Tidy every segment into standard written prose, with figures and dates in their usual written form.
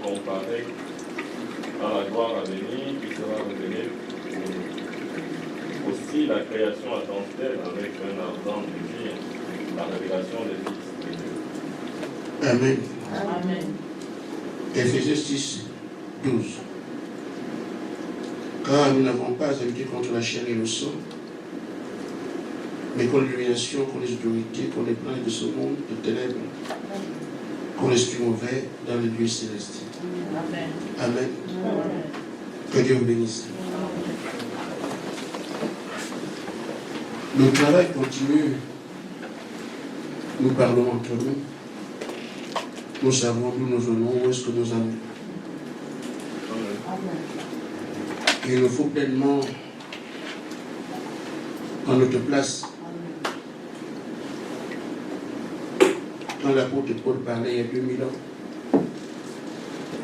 comparer à la gloire à venir qui sera révélée pour aussi la création attend-elle avec un ardent désir la révélation des fils de Dieu. Amen. Amen. Éphésiens 6, 12. Car nous n'avons pas à lutter contre la chair et le sang, mais contre l'illumination, contre les autorités, contre les plans de ce monde de ténèbres, contre l'esprit mauvais dans les lieux célestes. Amen. Amen. Que Dieu vous bénisse. Le travail continue. Nous parlons entre nous. Nous savons d'où nous venons, où est-ce que nous allons. Il nous faut pleinement en notre place. Quand l'apôtre Paul parlait il y a 2000 ans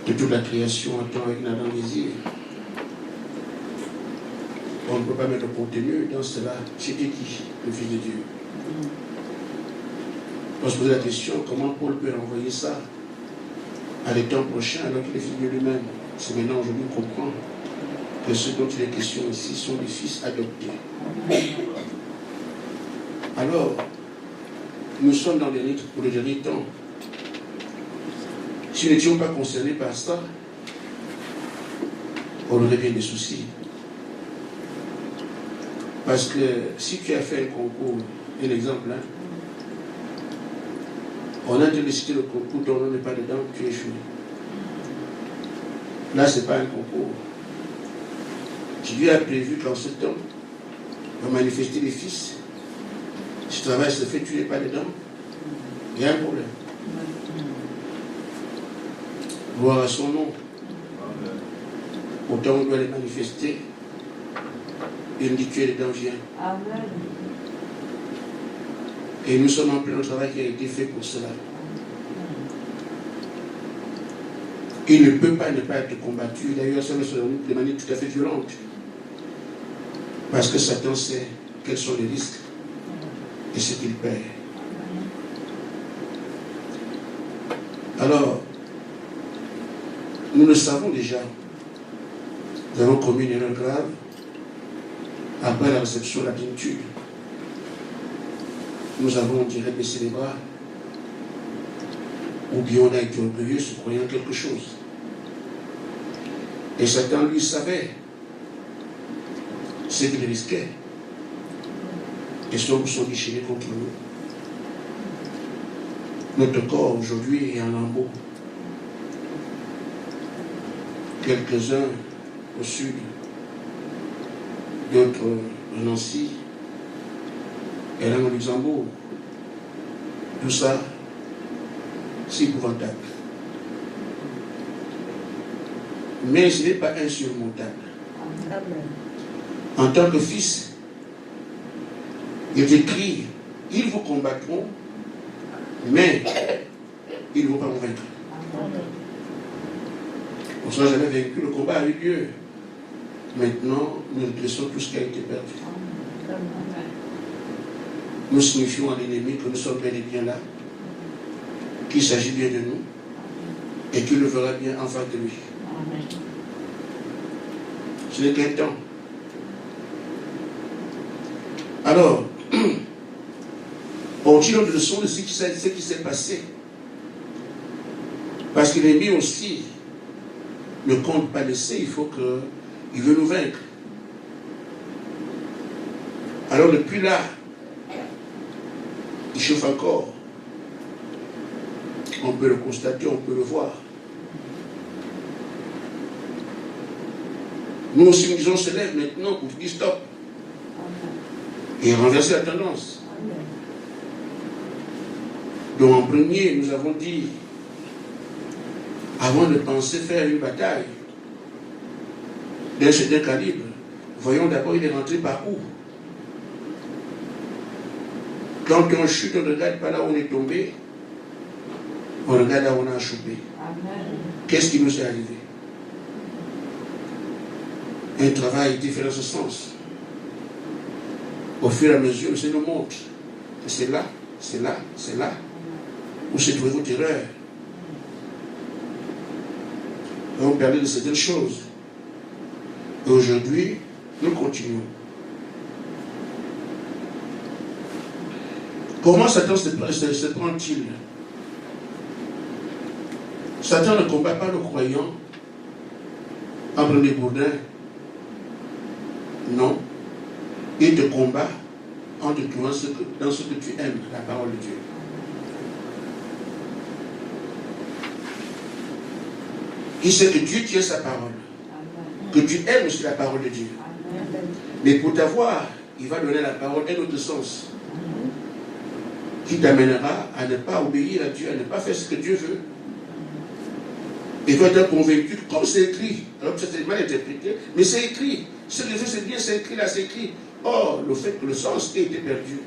de toute la création en temps avec Nathan désir, on ne peut pas mettre le contenu dans cela. C'était qui, le Fils de Dieu? On se pose la question, comment Paul peut envoyer ça à l'étang prochain alors qu'il est Fils de lui-même? C'est maintenant aujourd'hui qu'on comprend que ceux dont il est question ici sont des fils adoptés. Alors, nous sommes dans le dernier temps. Si nous n'étions pas concernés par ça, on aurait bien des soucis. Parce que si tu as fait un concours, un exemple, hein, on a décidé le concours, ton nom n'est pas dedans, tu échoues. Là, ce n'est pas un concours. Dieu a prévu qu'en ce temps, on va manifester les fils. Si le travail se fait, tu n'es pas dedans, il y a un problème. Gloire à son nom. Autant on doit les manifester. Il me dit tu es dedans, viens. Amen. Et nous sommes en plein travail qui a été fait pour cela. Il ne peut pas ne pas être combattu. D'ailleurs, ça me semble de manière tout à fait violente. Parce que Satan sait quels sont les risques et ce qu'il perd. Alors, nous le savons déjà. Nous avons commis une erreur grave après la réception de la plénitude. Nous avons, on dirait, baissé les bras. Ou bien on a été orgueilleux se croyant quelque chose. Et Satan, lui, savait ce qu'il risquait. Et ceux sont déchirés contre nous. Notre corps aujourd'hui est en lambeaux. Quelques-uns au sud, d'autres à Nancy, et là au Luxembourg. Tout ça, c'est épouvantable. Mais ce n'est pas insurmontable. En tant que fils, il est écrit, ils vous combattront, mais ils ne vont pas vous vaincre. On ne sera jamais vaincu, le combat a eu lieu. Maintenant, nous redressons tout ce qui a été perdu. Nous signifions à l'ennemi que nous sommes bel et bien là, qu'il s'agit bien de nous, et qu'il le verra bien en face de lui. Ce n'est qu'un temps. Alors, on tire une leçon de ce qui s'est passé. Parce qu'il est mis aussi, ne compte pas laisser, il faut qu'il veut nous vaincre. Alors depuis là, il chauffe encore. On peut le constater, on peut le voir. Nous aussi, nous disons, se lève maintenant pour dire stop. Et renverser la tendance. Donc en premier, nous avons dit, avant de penser faire une bataille d'un certain calibre, voyons d'abord il est rentré par où. Quand on chute, on ne regarde pas là où on est tombé, on regarde là où on a chopé. Qu'est-ce qui nous est arrivé? Un travail qui fait dans ce sens. Au fur et à mesure, le Seigneur nous montre. C'est là, c'est là, c'est là. Où se trouvez votre erreur? Et on parlait de certaines choses. Et aujourd'hui, nous continuons. Comment Satan se prend-il? Satan ne combat pas le croyant en prenant des bourdins. Non. Il te combat en te trouvant dans ce que tu aimes, la parole de Dieu. Il sait que Dieu tient sa parole. Que tu aimes aussi la parole de Dieu. Mais pour t'avoir, il va donner la parole un autre sens. Qui t'amènera à ne pas obéir à Dieu, à ne pas faire ce que Dieu veut. Et tu vas être convaincu, comme c'est écrit, alors que c'est mal interprété, mais c'est écrit. Ce que je veux, c'est bien, c'est écrit là, c'est écrit. Or, le fait que le sens ait été perdu,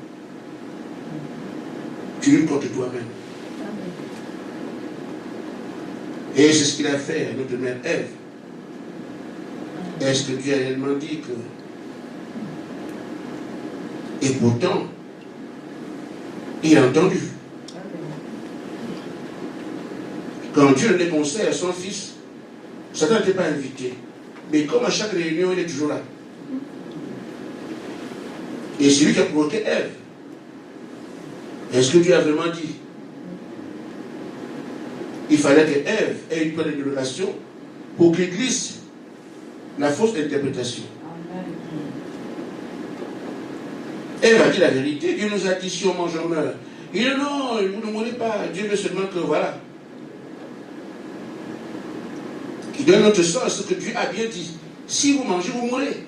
tu luttes contre toi-même. Et c'est ce qu'il a fait à notre mère Ève. Est-ce que Dieu a réellement dit que... Et pourtant, il a entendu. Quand Dieu donnait conseil à son fils, Satan n'était pas invité. Mais comme à chaque réunion, il est toujours là. Et c'est lui qui a provoqué Ève. Est-ce que Dieu a vraiment dit? Il fallait que Ève ait une bonne éducation pour qu'il glisse la fausse interprétation. Ève a dit la vérité. Dieu nous a dit si on mange, on meurt. Il dit non, vous ne mourrez pas. Dieu veut seulement que voilà. Il donne notre sens à ce que Dieu a bien dit. Si vous mangez, vous mourrez.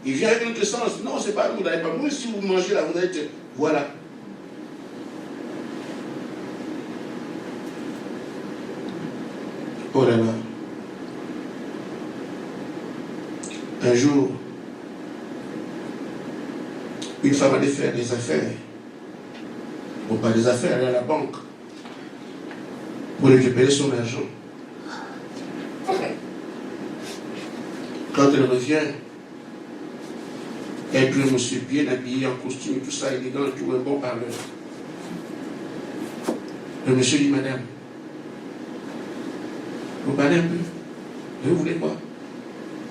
Il vient avec notre sens. Non, c'est pas vous n'allez pas mourir. Si vous mangez là, vous allez être. Voilà. Oh là là. Un jour, une femme allait faire des affaires. Bon, pas des affaires, elle est à la banque. Pour récupérer son argent. Quand elle revient, elle trouve un monsieur bien habillé en costume et tout ça, élégant, tout un bon parleur. Le monsieur dit, madame, vous parlez un peu. Et vous voulez quoi?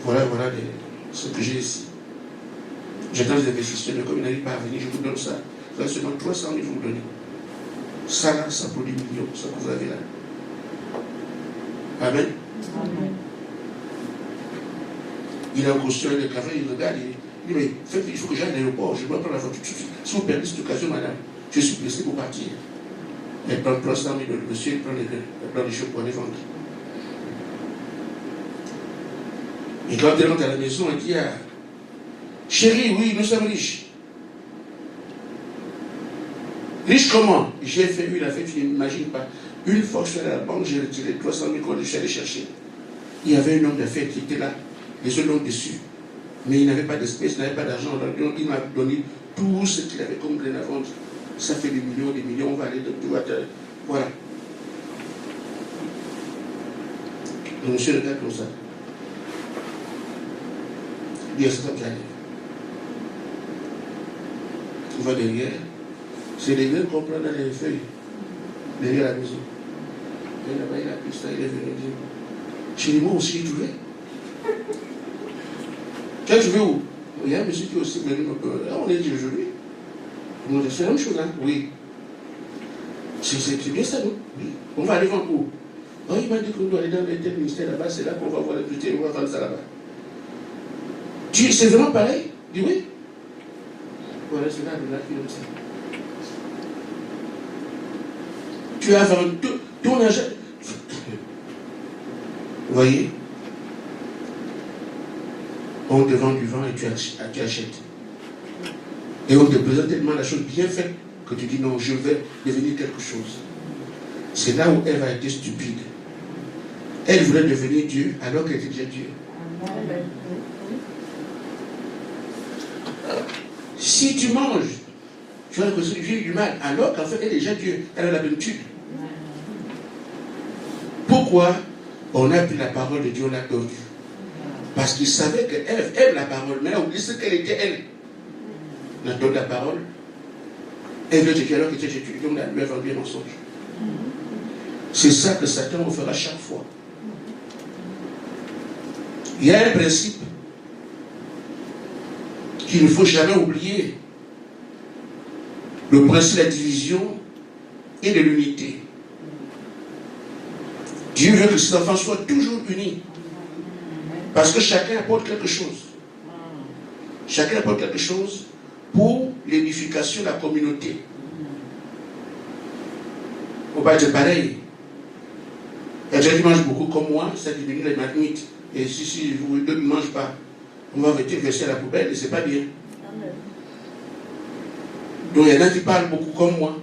Voilà ce que j'ai ici. J'attends les investisseurs, mais comme il n'arrive pas à venir, je vous donne ça. Vous avez seulement 300 000, je vous donne. Ça là, ça produit millions, ça que vous avez là. Amen. Amen. Il a un costume, il travaille, il regarde, il dit, mais faites, il faut que j'aille à l'aéroport, je dois prendre la voiture tout de suite. Si vous perdez cette occasion, madame, je suis pressé pour partir. Elle prend 300 000, le monsieur, il prend les choses pour les vendre. Et quand elle rentre à la maison, elle dit, ah, chérie, oui, nous sommes riches. Riches comment? J'ai fait, il a fait, tu n'imagines pas. Une fois que je suis allé à la banque, j'ai retiré 300 000 euros, je suis allé chercher. Il y avait un homme d'affaires qui était là, les autres l'ont dessus. Mais il n'avait pas d'espèce, il n'avait pas d'argent. Donc il m'a donné tout ce qu'il avait comme grain à vendre. Ça fait des millions, on va aller de tout à terre. Voilà. Le monsieur regarde comme ça. Il dit à ça qui arrive. On va derrière. C'est les grains qu'on prend dans les feuilles. Derrière la maison. Et là-bas, il a pris ça, il est venu dire. Chez moi aussi, j'ai trouvé. Tu as trouvé où? Il y a un monsieur qui est aussi venu. On est dit aujourd'hui. On a fait la même chose, hein? Oui. C'est bien ça, non? Oui. On va aller vendre où? Oh, il m'a dit qu'on doit aller dans tel ministère là-bas, c'est là qu'on va voir les budgets, on va vendre ça là-bas. C'est vraiment pareil? Il dit oui. Voilà, c'est là qui donne ça. Tu as vendu ton argent. Vous voyez? On te vend du vent et tu achètes. Et on te présente tellement la chose bien faite que tu dis non, je vais devenir quelque chose. C'est là où Ève a été stupide. Elle voulait devenir Dieu alors qu'elle était déjà Dieu. Si tu manges, tu vas vivre du mal alors qu'en fait elle est déjà Dieu. Elle a l'habitude. Pourquoi on a pris la parole de Dieu, on l'a perdue? Parce qu'il savait que Ève aime la parole, mais elle a oublié ce qu'elle était elle. On a donné la parole. Elle veut te dire alors que tu es Dieu, on lui a vendu un mensonge. C'est ça que Satan vous fera chaque fois. Il y a un principe qu'il ne faut jamais oublier. Le principe de la division et de l'unité. Dieu veut que ses enfants soient toujours unis. Parce que chacun apporte quelque chose. Chacun apporte quelque chose pour l'édification de la communauté. On va être pareil. Il y a des gens qui mangent beaucoup comme moi, ça diminue les magnites. Et si vous ne mangez pas, on va verser à la poubelle et c'est pas bien. Donc il y en a qui parlent beaucoup comme moi.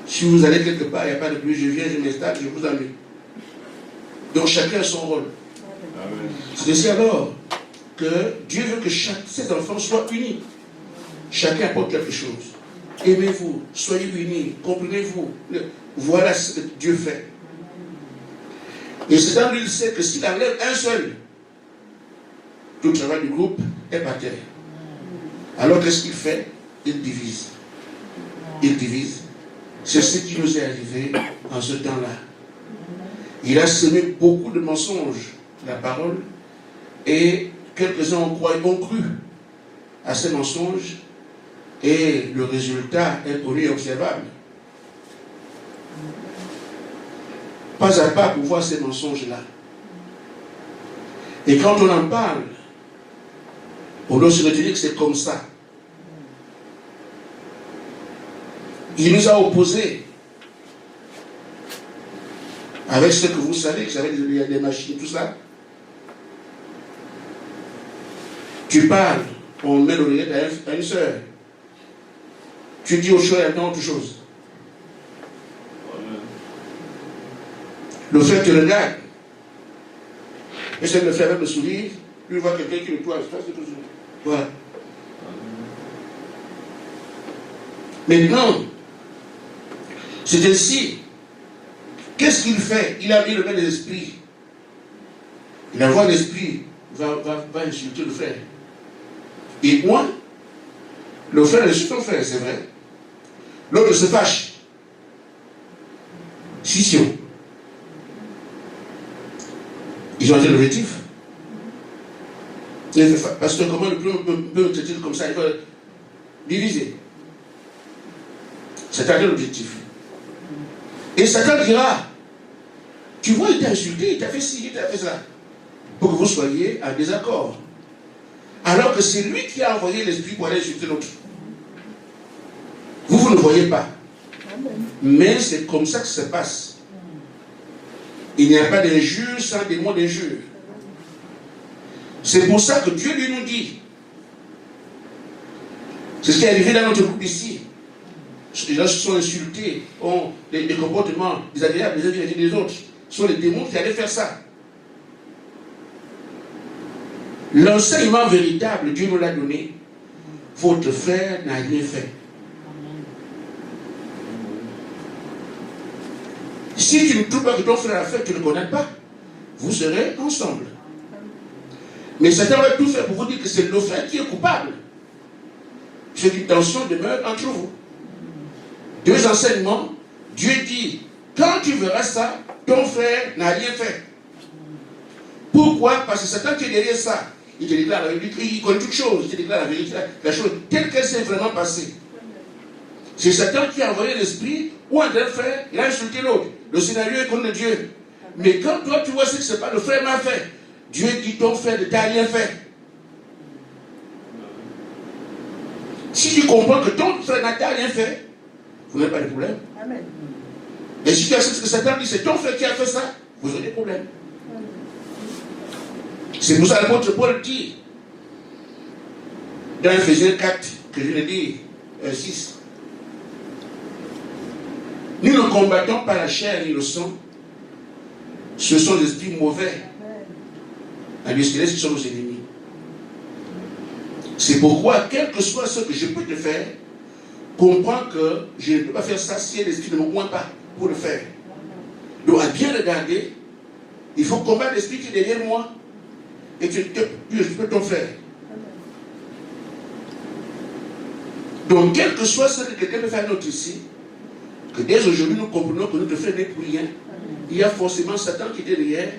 Si vous allez quelque part, il n'y a pas de bruit, je viens, je m'installe, je vous amène. Donc chacun a son rôle. C'est ainsi alors que Dieu veut que ses enfants soient unis. Chacun apporte quelque chose. Aimez-vous, soyez unis, comprenez-vous. Voilà ce que Dieu fait. Et Satan, lui, il sait que s'il enlève un seul, tout le travail du groupe est par terre. Alors qu'est-ce qu'il fait? Il divise. Il divise. C'est ce qui nous est arrivé en ce temps-là. Il a semé beaucoup de mensonges, la parole, et quelques-uns ont cru à ces mensonges, et le résultat est connu et observable. Pas à pas pour voir ces mensonges-là. Et quand on en parle, on doit se retenir que c'est comme ça. Il nous a opposés avec ce que vous savez, il y a des machines, tout ça. Tu parles, on met l'oreillette à une sœur. Tu dis autre chose, elle entend autre chose. Le frère te regarde. Essaie de le faire avec le sourire. Lui voit quelqu'un qui le toise. Voilà. Maintenant, c'est ainsi. Qu'est-ce qu'il fait? Il a mis le main des esprits. Il envoie l'esprit, va insulter le frère. Et moi, le frère insulte son frère, c'est vrai. L'autre se fâche. Scission. Ils ont été l'objectif. Parce que comment le peut me traiter comme ça? Il faut diviser. C'est l'objectif. Et Satan dira, tu vois, il t'a insulté, il t'a fait ci, il t'a fait ça. Pour que vous soyez en désaccord. Alors que c'est lui qui a envoyé l'esprit pour aller insulter l'autre. Vous ne voyez pas. Mais c'est comme ça que ça se passe. Il n'y a pas d'injure sans des mots d'injure. C'est pour ça que Dieu lui nous dit. C'est ce qui est arrivé dans notre groupe ici. Les gens se sont insultés, ont des comportements désagréables les uns vis-à-vis des autres. Ce sont les démons qui allaient faire ça. L'enseignement véritable, Dieu nous l'a donné. Votre frère n'a rien fait. Si tu ne trouves pas que ton frère a fait, tu ne le connais pas. Vous serez ensemble. Mais Satan va tout faire pour vous dire que c'est le frère qui est coupable. Ce qui tension demeure entre vous. Deux enseignements. Dieu dit, quand tu verras ça, ton frère n'a rien fait. Pourquoi? Parce que Satan qui est derrière ça. Il te déclare la vérité, il connaît toutes choses, il te déclare la vérité, la chose telle qu'elle s'est vraiment passée. C'est Satan qui a envoyé l'esprit, ou un tel frère, il a insulté l'autre. Le scénario est contre Dieu. Mais quand toi tu vois ce que c'est pas le frère m'a fait, Dieu dit ton frère ne t'a rien fait. Si tu comprends que ton frère n'a rien fait, vous n'avez pas de problème. Amen. Et si tu acceptes ce que Satan dit, c'est ton frère qui a fait ça, vous aurez des problèmes. C'est pour ça que l'apôtre Paul dit, dans Ephésiens 4, que je l'ai dit, 6, nous ne combattons pas la chair ni le sang, ce sont les esprits mauvais, à lui qui sont nos ennemis. C'est pourquoi, quel que soit ce que je peux te faire, comprends que je ne peux pas faire ça si l'esprit ne me convainc pas pour le faire. Donc, à bien regarder, il faut combattre l'esprit qui est derrière moi et tu peux ton frère. Donc, quel que soit ce que quelqu'un peut faire notre ici, que dès aujourd'hui nous comprenons que notre frère n'est pour rien, il y a forcément Satan qui est derrière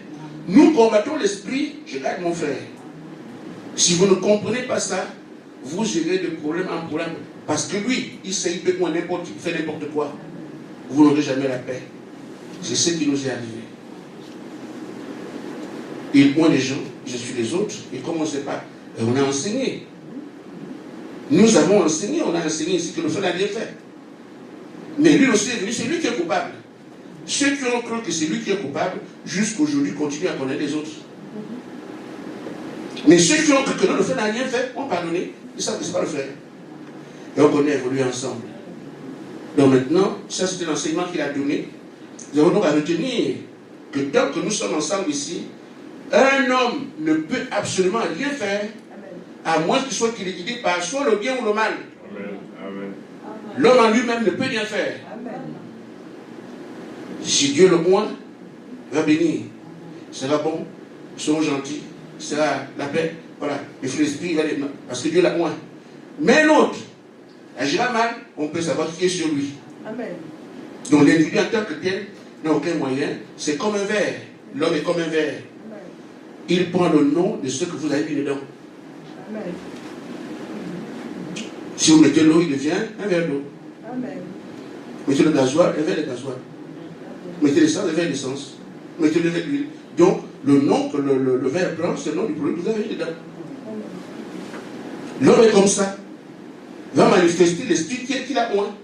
Nous combattons l'esprit, je garde mon frère. Si vous ne comprenez pas ça, vous irez de problème en problème. Parce que lui, il sait, il peut n'importe, il fait n'importe quoi. Vous n'aurez jamais la paix. C'est ce qui nous est arrivé. Il oint les gens, je suis les autres, et comme on ne sait pas, on a enseigné. Nous avons enseigné, on a enseigné ici que le frère n'a rien fait. Mais lui aussi est venu, c'est lui qui est coupable. Ceux qui ont cru que c'est lui qui est coupable, jusqu'aujourd'hui, continuent à connaître les autres. Mais ceux qui ont cru que non, le frère n'a rien fait, ont pardonné, ils savent que ce n'est pas le frère. Et on connaît évoluer ensemble. Donc maintenant, ça c'était l'enseignement qu'il a donné. Nous avons donc à retenir que tant que nous sommes ensemble ici, un homme ne peut absolument rien faire, à moins qu'il soit guidé par soit le bien ou le mal. L'homme en lui-même ne peut rien faire. Si Dieu le oint, va bénir. Sera bon, sera gentil, sera la paix. Voilà, le fruit de l'esprit va les mains, parce que Dieu l'a oint. Mais l'autre agira mal, on peut savoir qui est sur lui. Amen. Donc l'individu en tant que tel n'a aucun moyen. C'est comme un verre. L'homme est comme un verre. Amen. Il prend le nom de ce que vous avez mis dedans. Amen. Si vous mettez l'eau, il devient un verre d'eau. Amen. Mettez le gasoil, un verre de gasoil. Mettez l'essence, un verre d'essence. Mettez le verre d'huile. Donc le nom que le verre prend, c'est le nom du produit que vous avez mis dedans. L'homme est comme ça. Va manifester l'esprit qu'il a oint.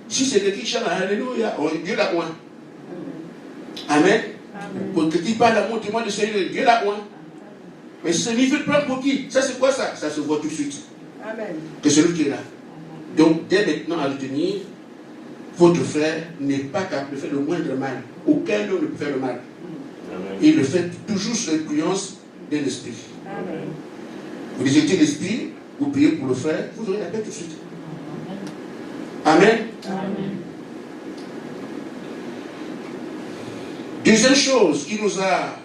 Si c'est quelqu'un qui chante Alléluia, Dieu l'a oint. Amen. Pour que tu parles à mon témoin de Seigneur, Dieu l'a oint. Mais ce niveau de plan pour qui? Ça c'est quoi ça? Ça se voit tout de suite. Amen. Que celui qui est là. Donc dès maintenant à retenir, votre frère n'est pas capable de faire le moindre mal. Aucun homme ne peut faire le mal. Amen. Il le fait toujours sous l'influence de l'esprit. Amen. Vous déjettez l'esprit, vous priez pour le frère, vous aurez la paix tout de suite. Amen. Amen. Deuxième chose qui nous a,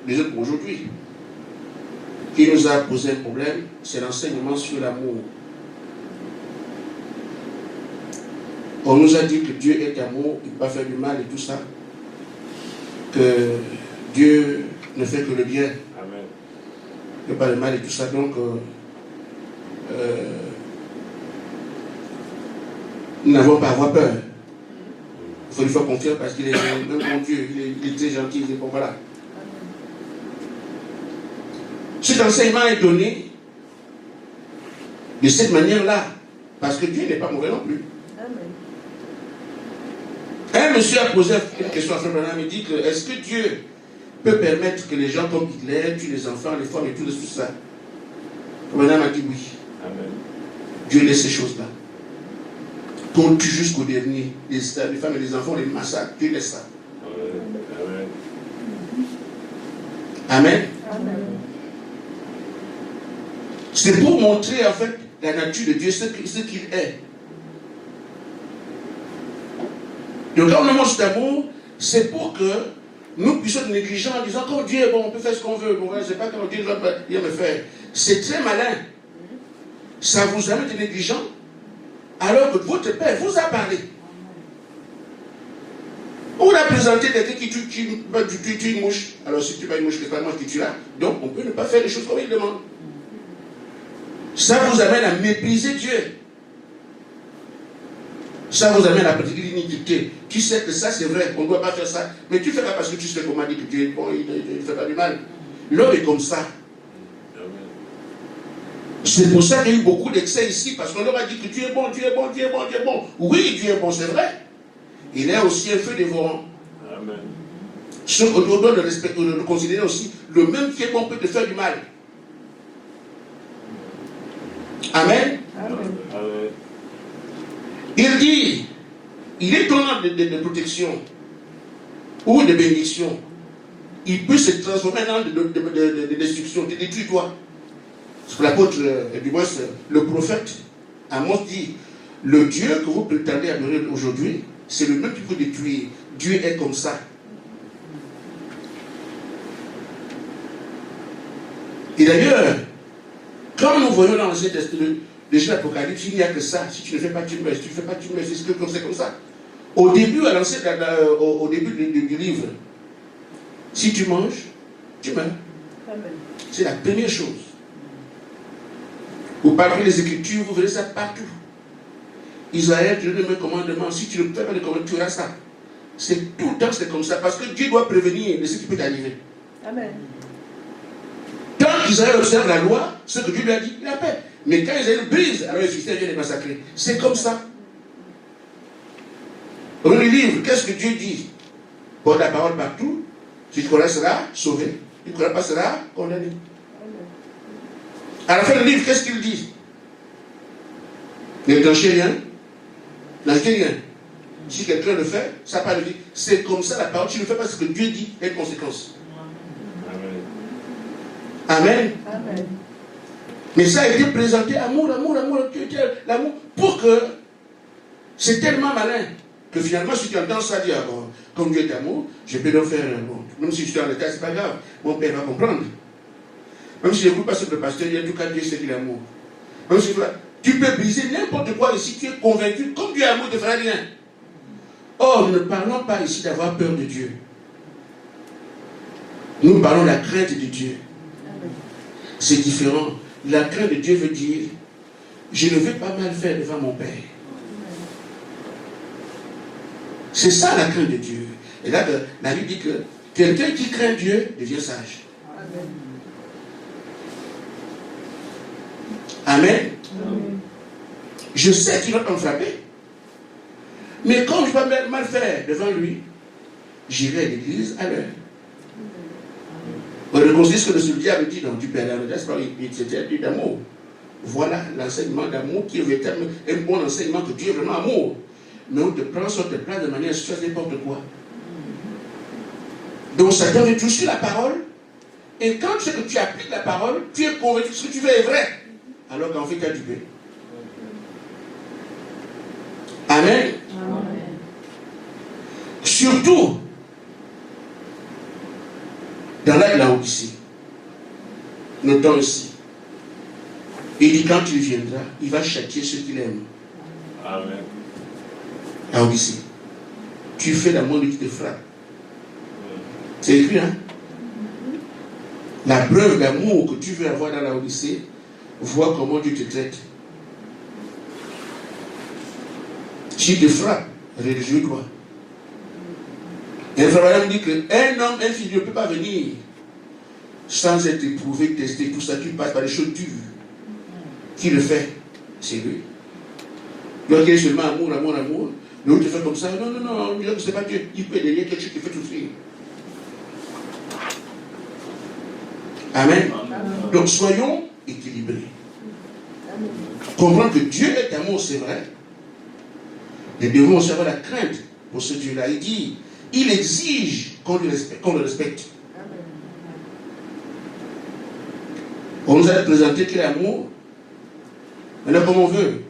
déjà pour aujourd'hui, qui nous a posé un problème, c'est l'enseignement sur l'amour. On nous a dit que Dieu est amour, il ne peut pas faire du mal et tout ça, que Dieu ne fait que le bien. Amen. Il ne fait pas le mal et tout ça, donc nous n'avons pas à avoir peur. Il faut lui faire confiance parce qu'il est même bon Dieu, il est très gentil, il est bon, voilà. Cet enseignement est donné de cette manière-là, parce que Dieu n'est pas mauvais non plus. Amen. Un monsieur a posé une question à Frère Branham, il dit que est-ce que Dieu peut permettre que les gens comme Hitler tuent les enfants, les femmes et tout ça? Frère Branham a dit oui. Amen. Dieu laisse ces choses-là. Qu'on tue jusqu'au dernier, les femmes et les enfants, les massacres, Dieu laisse ça. Amen. Amen. Amen. C'est pour montrer en fait la nature de Dieu, ce qu'il est. Donc quand on montre cet amour, c'est pour que nous puissions être négligents en disant quand Dieu est bon, on peut faire ce qu'on veut. Bon, je ne sais pas comment Dieu va bien me faire. C'est très malin. Ça vous amène d'être négligent alors que votre Père vous a parlé. On a présenté quelqu'un qui tue une mouche. Alors si tu tues pas une mouche, c'est pas moi qui tue là. Donc on peut ne pas faire les choses comme il demande. Ça vous amène à mépriser Dieu. Ça vous amène à pratiquer l'iniquité. Tu sais que ça c'est vrai, on ne doit pas faire ça. Mais tu fais pas parce que tu sais qu'on m'a dit que Dieu est bon, il ne fait pas du mal. L'homme est comme ça. C'est pour ça qu'il y a eu beaucoup d'excès ici, parce qu'on leur a dit que Dieu est bon, Dieu est bon, Dieu est bon, Dieu est bon. Oui, Dieu est bon, c'est vrai. Il est aussi un feu dévorant. Amen. On doit le considérer aussi. Le même qui est bon peut te faire du mal. Amen. Amen. Amen. Il dit, il est étonnant de protection ou de bénédiction. Il peut se transformer en de destruction, de détruire toi. L'apôtre, du moins le prophète Amos dit, le Dieu que vous prétendez adorer aujourd'hui, c'est le même qui peut détruire. Dieu est comme ça. Et d'ailleurs, quand nous voyons dans l'Ancien Testament, déjà l'Apocalypse, il n'y a que ça. Si tu ne fais pas, tu meurs. Si tu ne fais pas, tu meurs. C'est comme ça. Au début, au début du livre, Si tu manges, tu meurs. C'est la première chose. Vous parlez des Écritures, vous verrez ça partout. Israël, tu donnes mes commandements. Si tu ne fais pas les commandements, tu auras ça. C'est tout le temps, c'est comme ça. Parce que Dieu doit prévenir de ce qui peut t'arriver. Amen. Tant qu'Israël observe la loi, ce que Dieu lui a dit, il a paix. Mais quand Israël brise, alors le Philistins viennent les massacrer. C'est comme ça. Dans le livre, qu'est-ce que Dieu dit? Porte la parole partout. Si tu connais, sera sauvé. Si tu ne connais pas, sera condamné. À la fin du livre, qu'est-ce qu'il dit? Ne tranchez rien. N'achetez rien. Si quelqu'un le fait, ça pas le dire. C'est comme ça la parole. Tu ne fais pas ce que Dieu dit, il y a une conséquence. Amen. Amen. Mais ça a été présenté, amour, l'amour, pour que c'est tellement malin que finalement, si tu entends ça dire, bon, comme Dieu est amour, je peux donc faire bon, même si je suis en état, c'est pas grave, mon père va comprendre. Même si je n'écoute pas ce que le pasteur dit, en tout cas, Dieu sait qu'il est amour. Même si tu peux briser n'importe quoi ici, tu es convaincu, comme Dieu est amour, ne te fera rien. Or, nous ne parlons pas ici d'avoir peur de Dieu. Nous parlons de la crainte de Dieu. C'est différent. La crainte de Dieu veut dire, je ne vais pas mal faire devant mon Père. C'est ça la crainte de Dieu. Et là, la Bible dit que quelqu'un qui craint Dieu devient sage. Amen. Amen. Je sais qu'il va pas me frapper. Mais quand je vais mal faire devant lui, j'irai à l'église à l'heure. On reconnaît ce que le diable dit, non, tu peux aller à l'audace, c'est dit d'amour. Voilà l'enseignement d'amour qui est véritablement un bon enseignement que Dieu est vraiment amour. Mais on te prend sur tes plats de manière à ce que tu fasses n'importe quoi. Donc Satan veut toucher la parole. Et quand tu sais que tu appliques la parole, tu es convaincu que ce que tu fais est vrai. Alors qu'en fait, tu as du pain. Amen. Amen. Surtout, dans la Laodicée, notons ici, il dit quand il viendra, il va châtier ceux qu'il aime. Amen. Laodicée, tu fais la monde qui te frappe. C'est écrit, hein? La preuve d'amour que tu veux avoir dans Laodicée, vois comment Dieu te traite. S'il te frappe, réjouis-toi. Et le frère me dit qu'un homme, un fils ne peut pas venir sans être éprouvé, testé, tout ça, tu passes par des choses dures. Qui le fait? C'est lui. Donc il est seulement amour. L'autre te fait comme ça. Non, ce n'est pas Dieu. Il peut donner quelque chose qui fait souffrir. Amen. Donc soyons équilibrés. Comprendre que Dieu est amour, c'est vrai. Mais devons aussi avoir la crainte pour ce Dieu-là. Il dit, il exige qu'on le respecte. On nous a présenté qu'il est amour. Maintenant, comme on veut,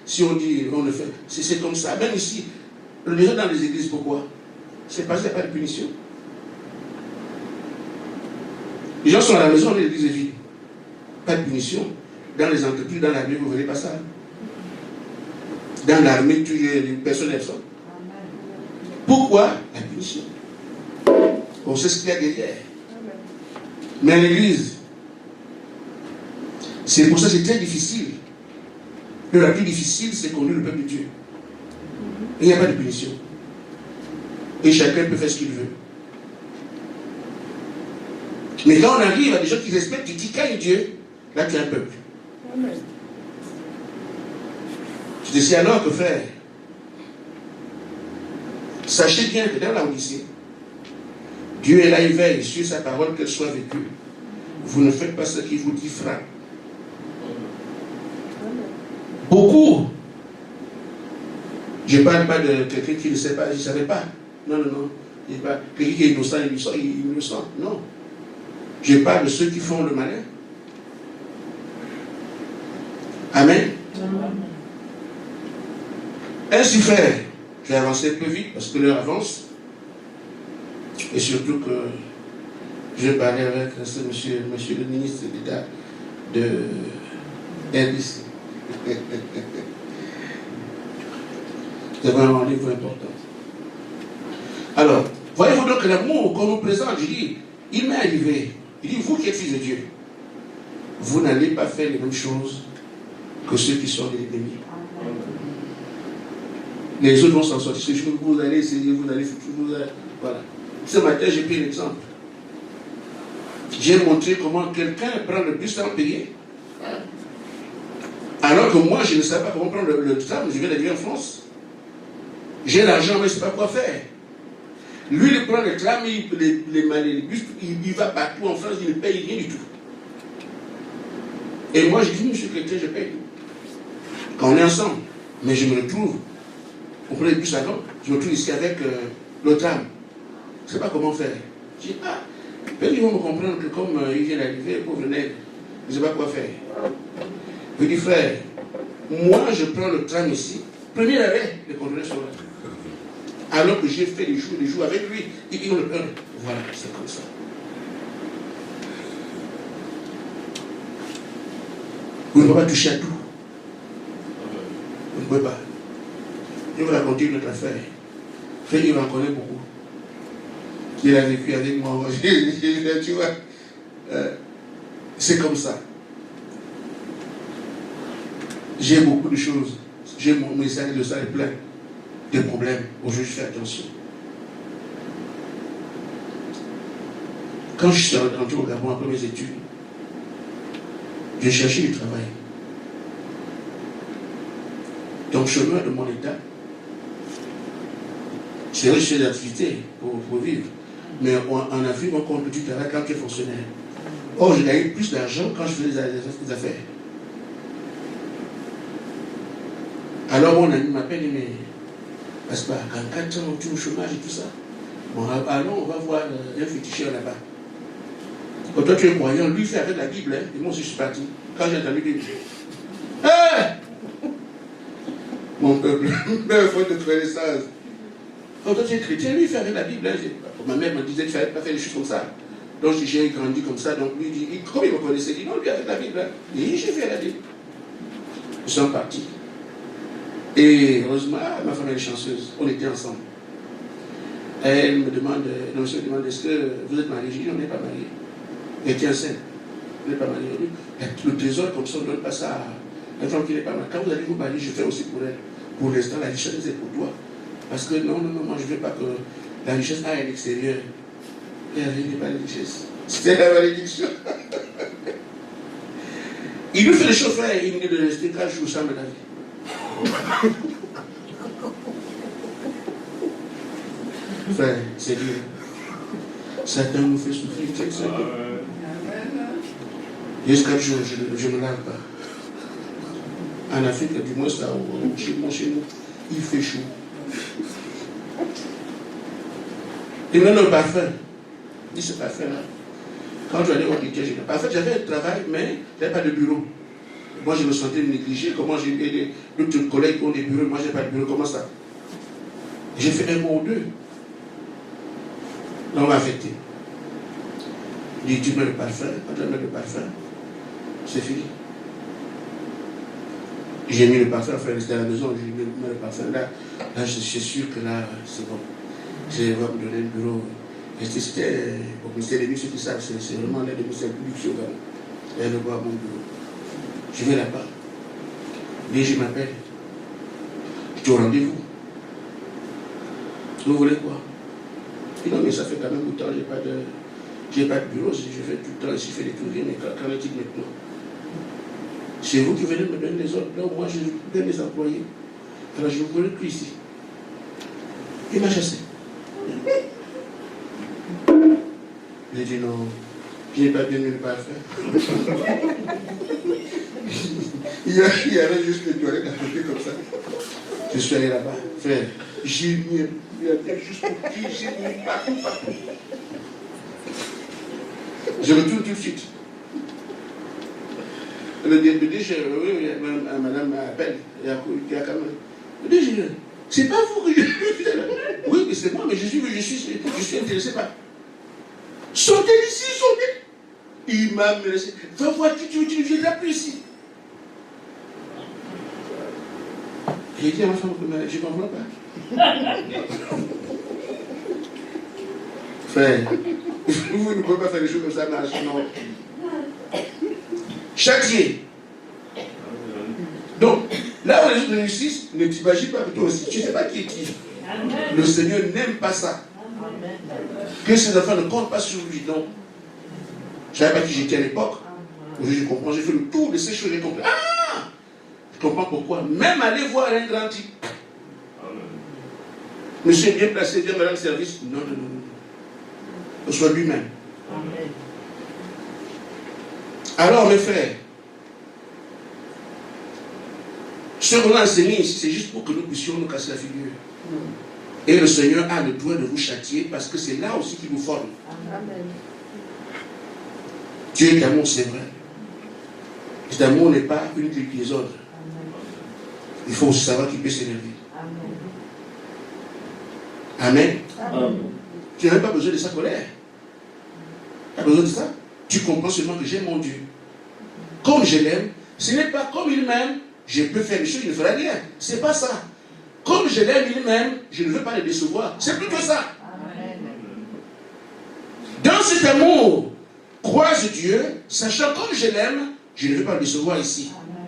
si on dit, on le fait, c'est comme ça. Même ici, les gens dans les églises, pourquoi? C'est parce qu'il n'y a pas de punition. Les gens sont à la maison, l'église est vide. Pas de punition. Dans les entreprises, dans l'armée, vous ne verrez pas ça. Dans l'armée, personne n'est absent. Pourquoi? La punition. On sait ce qu'il y a derrière. Mais à l'église, c'est pour ça que c'est très difficile. La plus difficile, c'est conduire le peuple de Dieu. Il n'y a pas de punition. Et chacun peut faire ce qu'il veut. Mais quand on arrive à des gens qui respectent, qui craignent Dieu, là tu as un peuple. Amen. Je te dis alors que frère, sachez bien que dans la Odyssée, Dieu est là, il veille sur sa parole, qu'elle soit vécue. Vous ne faites pas ce qu'il vous dit, frère. Beaucoup. Je ne parle pas de quelqu'un qui ne sait pas, je ne savais pas. Non. Quelqu'un qui est innocent, innocent. Non. Je parle de ceux qui font le malin. Amen. Ainsi, frère, je vais avancer un peu vite parce que l'heure avance. Et surtout que je vais parler avec monsieur le ministre d'État de RDC. C'est vraiment un livre important. Alors, voyez-vous faut donc l'amour qu'on nous présente. Je dis, il m'est arrivé. Il dit, vous qui êtes fils de Dieu, vous n'allez pas faire les mêmes choses que ceux qui sont des ennemis. Les autres vont s'en sortir. Vous allez essayer, vous allez... Voilà. Ce matin, j'ai pris l'exemple. J'ai montré comment quelqu'un prend le bus sans payer. Alors que moi, je ne sais pas comment prendre le tram, je viens d'arriver en France. J'ai l'argent, mais je ne sais pas quoi faire. Lui, il prend le tram, les bus, il va partout en France, il ne paye rien du tout. Et moi, je dis, monsieur chrétien, je paye tout. Quand on est ensemble, mais je me retrouve, on prend le bus avant, je me retrouve ici avec le tram. Je ne sais pas comment faire. Je dis, ah, peut-être ils vont me comprendre que comme il vient d'arriver, pauvre nègre, je ne sais pas quoi faire. Je dis, frère, moi je prends le tram ici, premier arrêt, les conteneurs sont là. Alors que j'ai fait des jours avec lui, ils ont le peur. Voilà, c'est comme ça. Vous ne pouvez pas toucher à tout. Vous ne pouvez pas. Je vais vous raconter une autre affaire. Frère, il en connaît beaucoup. Il a vécu avec moi. Tu vois, c'est comme ça. J'ai beaucoup de choses. J'ai mon message de ça est plein de problèmes. Aujourd'hui, je fais attention. Quand je suis rentré au Gabon après mes études, j'ai cherché du travail. Donc, chemin de mon état, c'est vrai que je fais des activités pour vivre. Mais en Afrique, on compte du travail quand tu es fonctionnaire. Or, j'ai gagné plus d'argent quand je faisais des affaires. Alors, mon ami m'appelle et me dit, parce que quand 4 ans, tu es au chômage et tout ça. Bon, allons, on va voir un féticheur là-bas. Quand toi, tu es croyant, lui, il fait avec la Bible. Hein, et moi aussi, je suis parti. Quand j'ai entendu dire, hey! Mon peuple, il faut te trouver les sages. Quand toi, tu es chrétien, lui, il fait avec la Bible. Hein. Ma mère me disait qu'il ne fallait pas faire des choses comme ça. Donc, j'ai grandi comme ça. Donc, lui, comme il me connaissait, il dit, non, lui, avec la Bible. Hein. Et j'ai fait la Bible. Nous sommes partis. Et heureusement, ma femme elle est chanceuse, on était ensemble. Elle me demande, est-ce que vous êtes marié? Je dis, on n'est pas marié. Elle était enceinte. On n'est pas marié. Le trésor, comme ça, on ne donne pas ça à une femme qui n'est pas mariée. Quand vous allez vous marier, je fais aussi pour elle. Pour l'instant, la richesse est pour toi. Parce que non, moi je ne veux pas que la richesse aille à l'extérieur. Et elle n'est pas la richesse. C'était la malédiction. Il lui fait le chauffeur et il me dit de rester 4 jours sans me laver. Frère, c'est dur. Satan nous fait souffrir. Jusqu'à 4 jours, je ne lave pas. En Afrique, du moins, ça, chez nous, il fait chaud. Il me donne le parfum. Il dit ce parfum-là. Quand je allais au Niger, j'ai pas. En fait, j'avais un travail, mais je n'avais pas de bureau. Moi, je me sentais négligé. Comment j'ai eu d'autres collègues qui ont des bureaux, moi, je n'ai pas de bureau. Comment ça? J'ai fait un mois ou deux. Là, on m'a affecté. Il dit, tu mets le parfum. Quand tu mets le parfum, c'est fini. J'ai mis le parfum, enfin, rester à la maison, j'ai mis le parfum. Là, je suis sûr que là, c'est bon. Je vais me donner le bureau. C'était au ministère des Mines, tout ça, c'est vraiment l'aide du ministère public sur Gabon. Elle va voir mon bureau. Je vais là-bas. Lui, je m'appelle. Je suis au rendez-vous. Vous voulez quoi? Il dit non, mais ça fait quand même beaucoup de temps, j'ai pas de bureau, je fais tout le temps, je fais des tournées, mais qu'en est-il maintenant? C'est vous qui venez me donner des ordres. Donc moi, je donne des employés. Alors je ne vous connais plus ici. Il m'a chassé. J'ai dit non, je n'ai pas bien mis le parfum. Il y avait juste les toilettes à côté comme ça. Je suis allé là-bas. Frère, j'ai mis juste pour qui, j'ai mis partout. Je retourne tout de suite. Le DG, oui, madame m'appelle. Il y a quand même. Le DG, c'est pas vous que je suis. Oui, mais c'est moi, mais je suis intéressé par. Sortez d'ici, sortez. Il m'a menacé. Va voir, tu ne viendras plus ici. J'ai dit à ma femme, je ne comprends pas. Frère, vous ne pouvez pas faire des choses comme ça, non. Châtier. Donc, là où les autres réussissent, ne t'imagine pas que toi aussi, tu ne sais pas qui est qui. Le Seigneur n'aime pas ça. Que ses enfants ne comptent pas sur lui. Donc, je ne savais pas qui j'étais à l'époque. Aujourd'hui, je comprends. J'ai fait le tour de ces choses. J'ai compris. Ah! Je comprends pourquoi. Même aller voir un grand type. Monsieur est bien placé, bien me rendre service. Non. Que ce soit lui-même. Alors, mes frères, ce qu'on a enseigné ici, c'est juste pour que nous puissions nous casser la figure. Et le Seigneur a le droit de vous châtier parce que c'est là aussi qu'il vous forme. Amen. Dieu est amour, c'est vrai. Cet amour n'est pas une désordre. Il faut aussi savoir qu'il peut s'énerver. Amen. Amen. Tu n'as même pas besoin de sa colère. Tu as besoin de ça. Tu comprends seulement que j'aime mon Dieu. Comme je l'aime, ce n'est pas comme il m'aime, je peux faire des choses, il ne fera rien. Ce n'est pas ça. Comme je l'aime, il m'aime, je ne veux pas le décevoir. C'est plutôt ça. Amen. Dans cet amour, croise Dieu, sachant comme je l'aime, je ne veux pas le décevoir ici. Amen.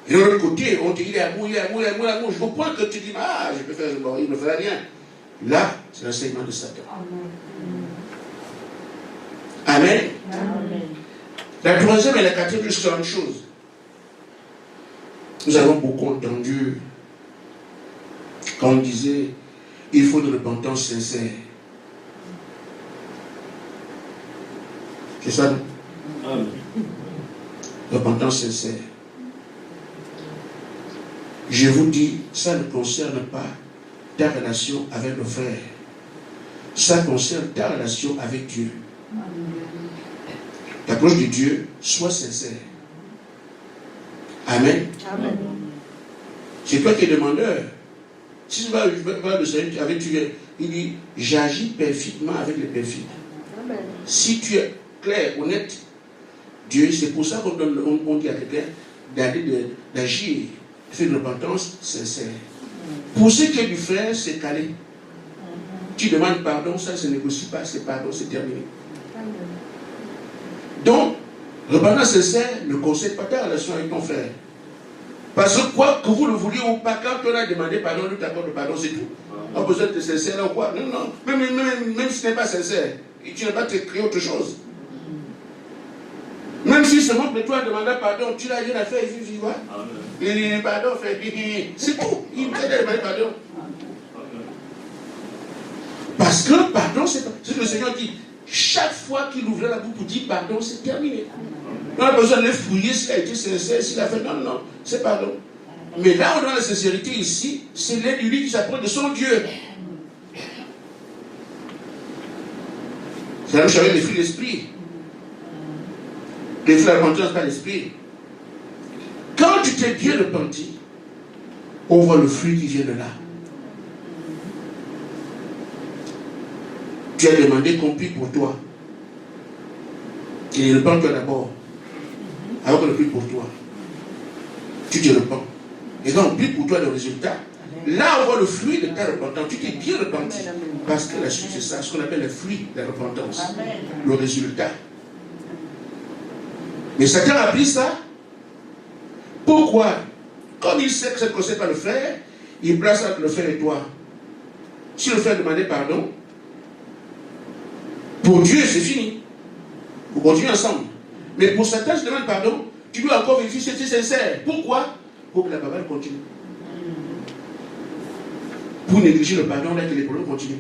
Et de l'autre côté, on te dit il est amour. Au point que tu dis, je peux faire, bon, il ne fera rien. Là, c'est l'enseignement de Satan. Amen. Amen. La troisième et la quatrième, c'est la même chose. Nous avons beaucoup entendu quand on disait il faut une repentance sincère. C'est ça, non? Amen. Repentance sincère. Je vous dis, ça ne concerne pas ta relation avec le frère. Ça concerne ta relation avec Dieu. L'approche de Dieu, sois sincère. Amen. Amen. C'est toi qui es demandeur. Si tu vas le Seigneur avec Dieu, il dit, j'agis perfidement avec les perfides. Amen. Si tu es clair, honnête, Dieu, c'est pour ça qu'on dit à quelqu'un d'agir, de faire une repentance sincère. Pour ce qui est du frère, c'est calé. Tu demandes pardon, ça ne se négocie pas, c'est pardon, c'est terminé. Donc, repentance sincère ne concerne pas ta relation avec ton frère. Parce que quoi que vous le vouliez ou pas, quand on a demandé pardon, nous t'accorde le pardon, c'est tout. On a besoin de sincère là ou quoi? Non. Même si ce n'est pas sincère, tu n'as pas te créer autre chose. Même si seulement que toi demandé pardon, tu l'as rien à faire, il dit quoi? Il dit pardon, c'est tout. Il t'a demandé pardon. Parce que pardon, c'est le Seigneur dit. Chaque fois qu'il ouvrait la bouche pour dire pardon, c'est terminé. On a besoin de le fouiller s'il a été sincère, s'il a fait non, c'est pardon. Mais là où on a la sincérité ici, c'est l'individu qui s'approche de son Dieu. C'est la même chose avec les fruits de l'esprit. Les fruits de la repentance par l'esprit. Quand tu t'es bien repenti, on voit le fruit qui vient de là. Tu as demandé qu'on prie pour toi. Et repens-toi d'abord. Alors qu'on le prie pour toi. Tu te repens. Et donc, prie pour toi le résultat. Là, on voit le fruit de ta repentance. Tu t'es bien repenti. Parce que la suite, c'est ça, ce qu'on appelle le fruit de la repentance. Le résultat. Mais Satan a pris ça. Pourquoi? Comme il sait que ça ne concerne pas le frère, il place entre le frère et toi. Si le frère demandait pardon, pour Dieu, c'est fini. Vous continuez ensemble. Mais pour Satan, je demande pardon. Tu dois encore vérifier si c'est sincère. Pourquoi? Pour que la baballe continue. Pour négliger le pardon, là, que les problèmes continuent.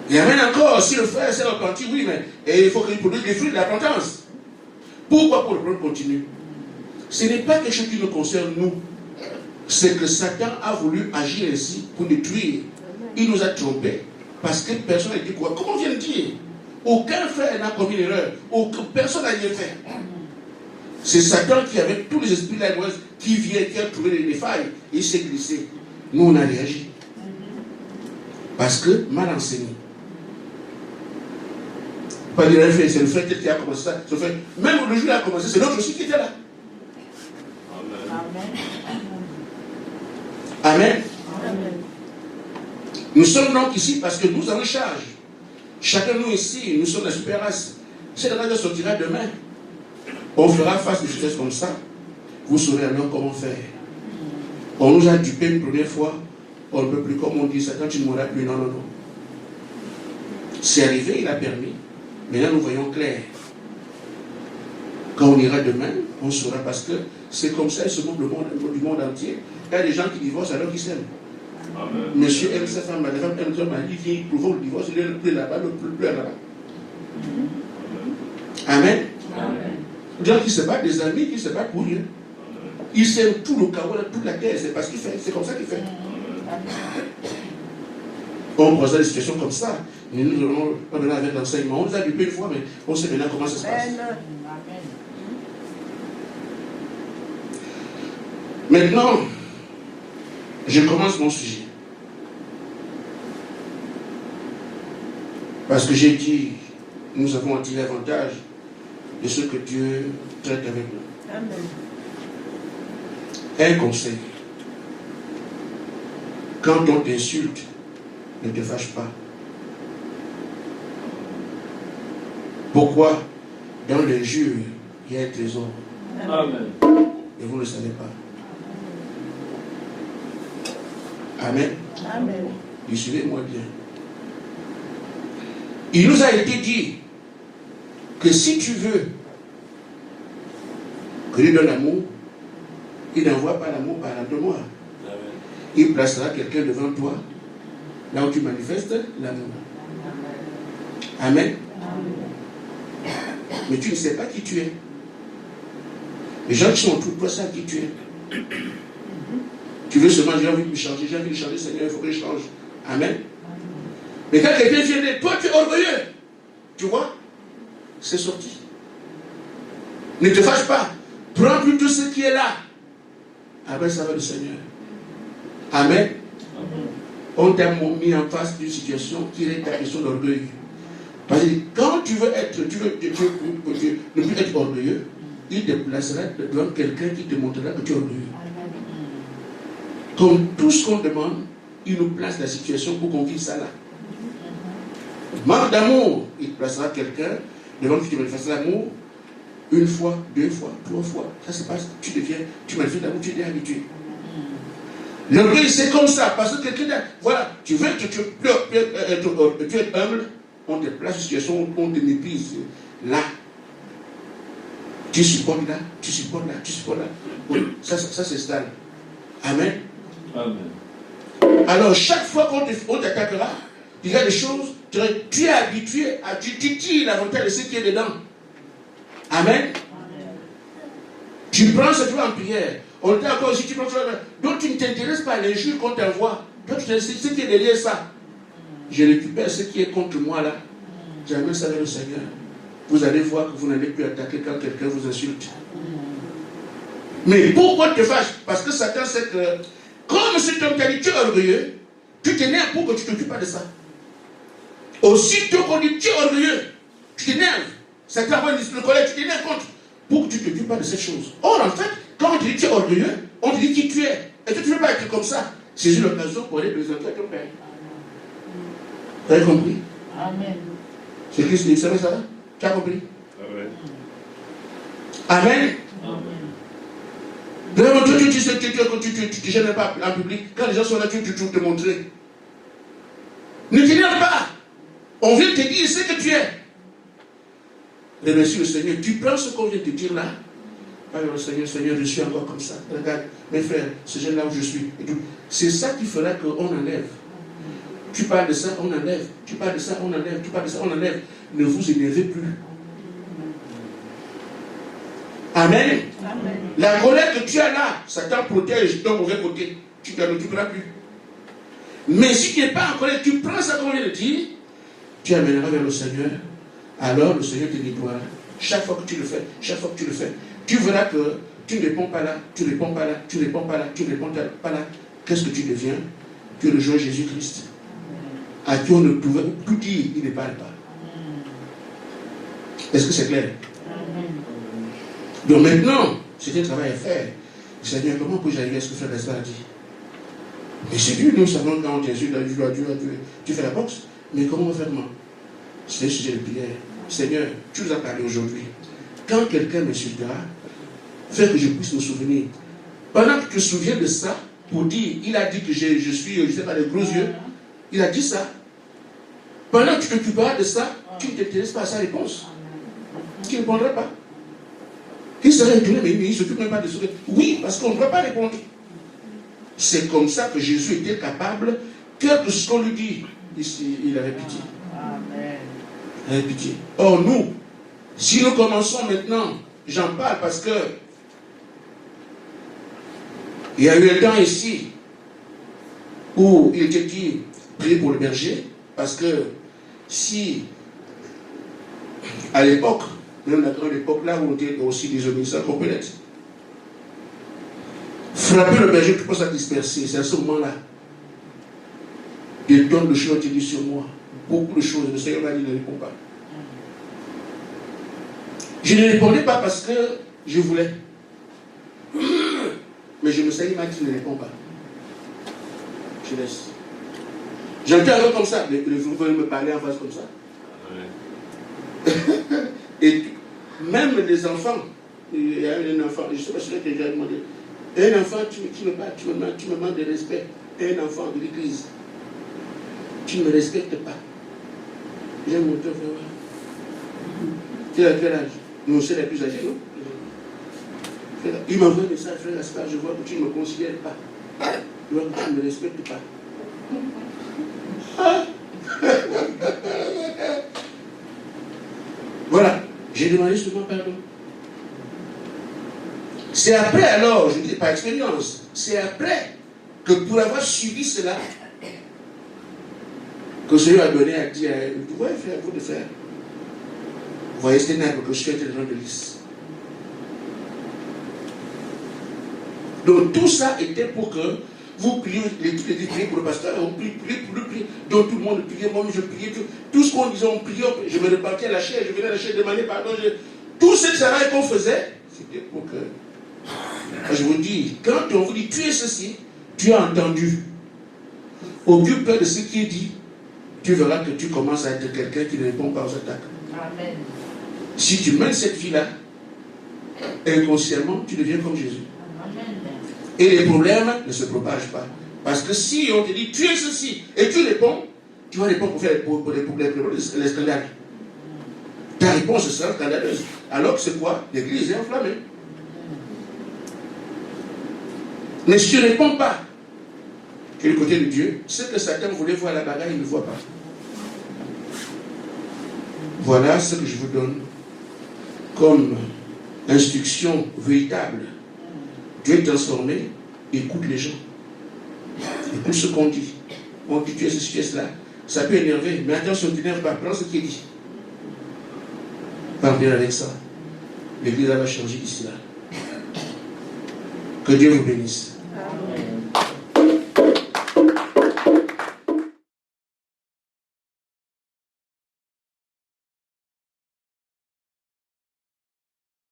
Il y a même encore, si le frère s'est repenti, oui, mais il faut qu'il produise les fruits de la repentance. Pourquoi pour le problème continue? Ce n'est pas quelque chose qui nous concerne, nous. C'est que Satan a voulu agir ainsi pour détruire. Il nous a trompés. Parce que personne n'a dit quoi? Comment on vient de dire? Aucun frère n'a commis l'erreur. Personne n'a rien fait. C'est Satan qui, avec tous les esprits de la gloire, qui vient, qui a trouvé les failles, et il s'est glissé. Nous, on a réagi. Parce que mal enseigné. Pas dire c'est le frère qui a commencé ça. Même le jour où il a commencé, c'est l'autre aussi qui était là. Amen. Amen. Amen. Nous sommes donc ici parce que nous avons charge. Chacun de nous ici, nous sommes la super race. Cette race sortira demain. On fera face à des choses comme ça. Vous saurez alors comment faire. On nous a dupé une première fois. On ne peut plus, comme on dit, Satan, tu ne mourras plus. Non, non, non. C'est arrivé, il a permis. Maintenant, nous voyons clair. Quand on ira demain, on saura parce que c'est comme ça, ce monde, le monde du monde entier. Il y a des gens qui divorcent alors qu'ils s'aiment. Monsieur aime sa femme, la femme aime son mari, qui provoque le divorce, il est plus là-bas, le plus là-bas. Amen. Des gens qui se battent, des amis qui se battent pour rien. Ils s'aiment tout le chaos, toute la terre, c'est parce qu'il fait, c'est comme ça qu'il fait. On pose des situations comme ça. Nous allons donner avec l'enseignement. On nous a dupé une fois, mais on sait maintenant comment ça se passe. Maintenant, je commence mon sujet. Parce que j'ai dit, nous avons tiré avantage de ce que Dieu traite avec nous. Amen. Un conseil. Quand on t'insulte, ne te fâche pas. Pourquoi? Dans l'injure, il y a un trésor. Amen. Et vous ne le savez pas. Amen. Amen. Et suivez-moi bien. Il nous a été dit que si tu veux que Dieu donne l'amour, il n'envoie pas l'amour par l'entonnoir. Il placera quelqu'un devant toi, là où tu manifestes l'amour. Amen. Amen. Mais tu ne sais pas qui tu es. Les gens qui sont autour de toi savent qui tu es. Tu veux seulement, j'ai envie de me changer, Seigneur, il faut que je change. Amen. Mais quand quelqu'un vient dire, toi tu es orgueilleux, tu vois, c'est sorti. Ne te fâche pas. Prends plutôt ce qui est là. Après, ça va le Seigneur. Amen. Amen. On t'a mis en face d'une situation qui est ta question d'orgueil. Parce que quand tu veux être, ne plus être orgueilleux, il te placera devant quelqu'un qui te montrera que tu es orgueilleux. Comme tout ce qu'on demande, il nous place la situation pour qu'on vive ça là. Manque d'amour, il te placera quelqu'un devant qui te manifestera l'amour une fois, deux fois, trois fois. Ça se passe, tu manifestes l'amour, tu es habitué. L'orgueil, c'est comme ça, parce que quelqu'un, voilà, tu veux que tu es humble, on te place une situation où on te méprise. Là, tu supportes là, tu supportes là, tu supportes là. Oui, ça s'installe. Amen. Amen. Alors, chaque fois qu'on t'attaquera, il y a des choses, tu es habitué à, tu tires l'avantage de ce qui est dedans. Amen. Amen. Tu prends ce truc en prière. On dit encore ici, tu prends ce truc. Donc tu ne t'intéresses pas à l'injure qu'on t'envoie. Toi, tu t'intéresses ce qui est derrière ça. Je récupère ce qui est contre moi là. J'amène ça vers le Seigneur. Vous allez voir que vous n'allez plus attaquer quand quelqu'un vous insulte. Mais pourquoi te fâches? Parce que Satan sait que, comme cet homme t'a dit, tu es orgueilleux, tu t'énerves pour que tu ne t'occupes pas de ça. Aussitôt qu'on dit tu es orgueilleux, tu t'énerves. Satan envoie le collègue, tu t'énerves contre, pour que tu ne t'occupes pas de cette chose. Or, en fait, quand on te dit tu es orgueilleux, on te dit qui tu es. Et que tu ne veux pas être comme ça. C'est une occasion pour aller présenter à ton Père. Vous avez compris? Amen. C'est Christ dit, vous savez ça? Tu as compris? Amen. Amen. Vraiment, toi, tu ne te gênes pas en public. Quand les gens sont là, tu te montrer. Ne t'énerve pas. On vient te dire ce que tu es. Remercie le Seigneur. Tu prends ce qu'on vient te dire là. Alors, Seigneur, je suis encore comme ça. Regarde, mes frères, ce jeune là où je suis. C'est ça qui fera qu'on enlève. Tu parles de ça, on enlève. Tu parles de ça, on enlève. Tu parles de ça, on enlève. Ne vous énervez plus. Amen. Amen. La colère que tu as là, Satan protège ton mauvais côté. Tu ne t'en occuperas plus. Mais si tu n'es pas en colère, tu prends ça comme on vient de dire, tu amèneras vers le Seigneur. Alors le Seigneur te nettoiera. Chaque fois que tu le fais, tu verras que tu ne réponds pas là, tu ne réponds pas là, tu ne réponds pas là, tu ne réponds pas là. Qu'est-ce que tu deviens? Tu rejoins Jésus-Christ. À qui on ne pouvait tout dire, il ne parle pas. Est-ce que c'est clair? Donc maintenant, c'est un travail à faire. Seigneur, comment peux-je arriver à ce que Frère Gaspard a dit? Mais c'est dur, nous savons quand on t'insulte, tu fais la boxe. Mais comment on va faire moi? C'est un sujet de prière. Seigneur, tu nous as parlé aujourd'hui. Quand quelqu'un m'insultera, fais que je puisse me souvenir. Pendant que tu te souviens de ça, pour dire, il a dit que je suis, je ne sais pas, les gros yeux, il a dit ça. Pendant que tu t'occuperas de ça, tu ne t'intéresses pas à sa réponse. Tu ne répondras pas. Il serait étonné, mais il ne s'occupe même pas de ça. Oui, parce qu'on ne doit pas répondre. C'est comme ça que Jésus était capable, quel que ce qu'on lui dit, il avait pitié. Amen. Il avait pitié. Or, nous, si nous commençons maintenant, j'en parle parce que il y a eu un temps ici où il était dit prier pour le berger, parce que si à l'époque, même à l'époque là où on était aussi désobéissants qu'on peut l'être, frapper le berger, tu penses à disperser, c'est à ce moment-là. Des tonnes de choses ont été dites sur moi. Beaucoup de choses. Le Seigneur m'a dit ne réponds pas. Je ne répondais pas parce que je voulais. Mais je me sais, il m'a dit ne réponds pas. Je laisse. J'entends alors comme ça. Vous venez me parler en face comme ça. Et même les enfants, il y a un enfant, je ne sais pas si j'ai déjà demandé. Un enfant, tu me manques de respect. Un enfant de l'église. Tu ne me respectes pas. J'aime mon frère. Tu as quel âge? Nous, c'est les plus âgés, non? Il m'envoie un message, frère Gaspard, je vois que tu ne me considères pas. Je vois que tu ne me respectes pas. Voilà. J'ai demandé seulement pardon. C'est après alors, je dis par expérience, c'est après que pour avoir suivi cela, que celui a donné à dire, vous voyez frère, vous de frère, vous voyez c'était un peu que je suis dans de lys. Donc tout ça était pour que vous priez, les priez pour le pasteur, on prie pour le prier, donc tout le monde priait, moi je priais, tout ce qu'on disait, on priait, je me repartais à la chair, je venais à la chair demander pardon, tout ce travail qu'on faisait, c'était pour que, je vous dis, quand on vous dit tu es ceci, tu as entendu, occupe-toi de ce qui est dit, tu verras que tu commences à être quelqu'un qui ne répond pas aux attaques. Amen. Si tu mènes cette vie-là, inconsciemment, tu deviens comme Jésus. Amen. Et les problèmes ne se propagent pas. Parce que si on te dit, tu es ceci, et tu réponds, tu vas répondre pour faire les scandales. Ta réponse sera scandaleuse. Alors que c'est quoi? L'église est enflammée. Mais si tu ne réponds pas, tu es du côté de Dieu, ce que Satan voulait voir la bagarre, il ne voit pas. Voilà ce que je vous donne comme instruction véritable. Dieu est transformé, écoute les gens. Écoute ce qu'on dit. On dit tu es ceci, tu es cela. Ça peut énerver, mais attention, ne t'énerve pas, prends ce qui est dit. Parvenir avec ça. L'église va changer d'ici là. Que Dieu vous bénisse.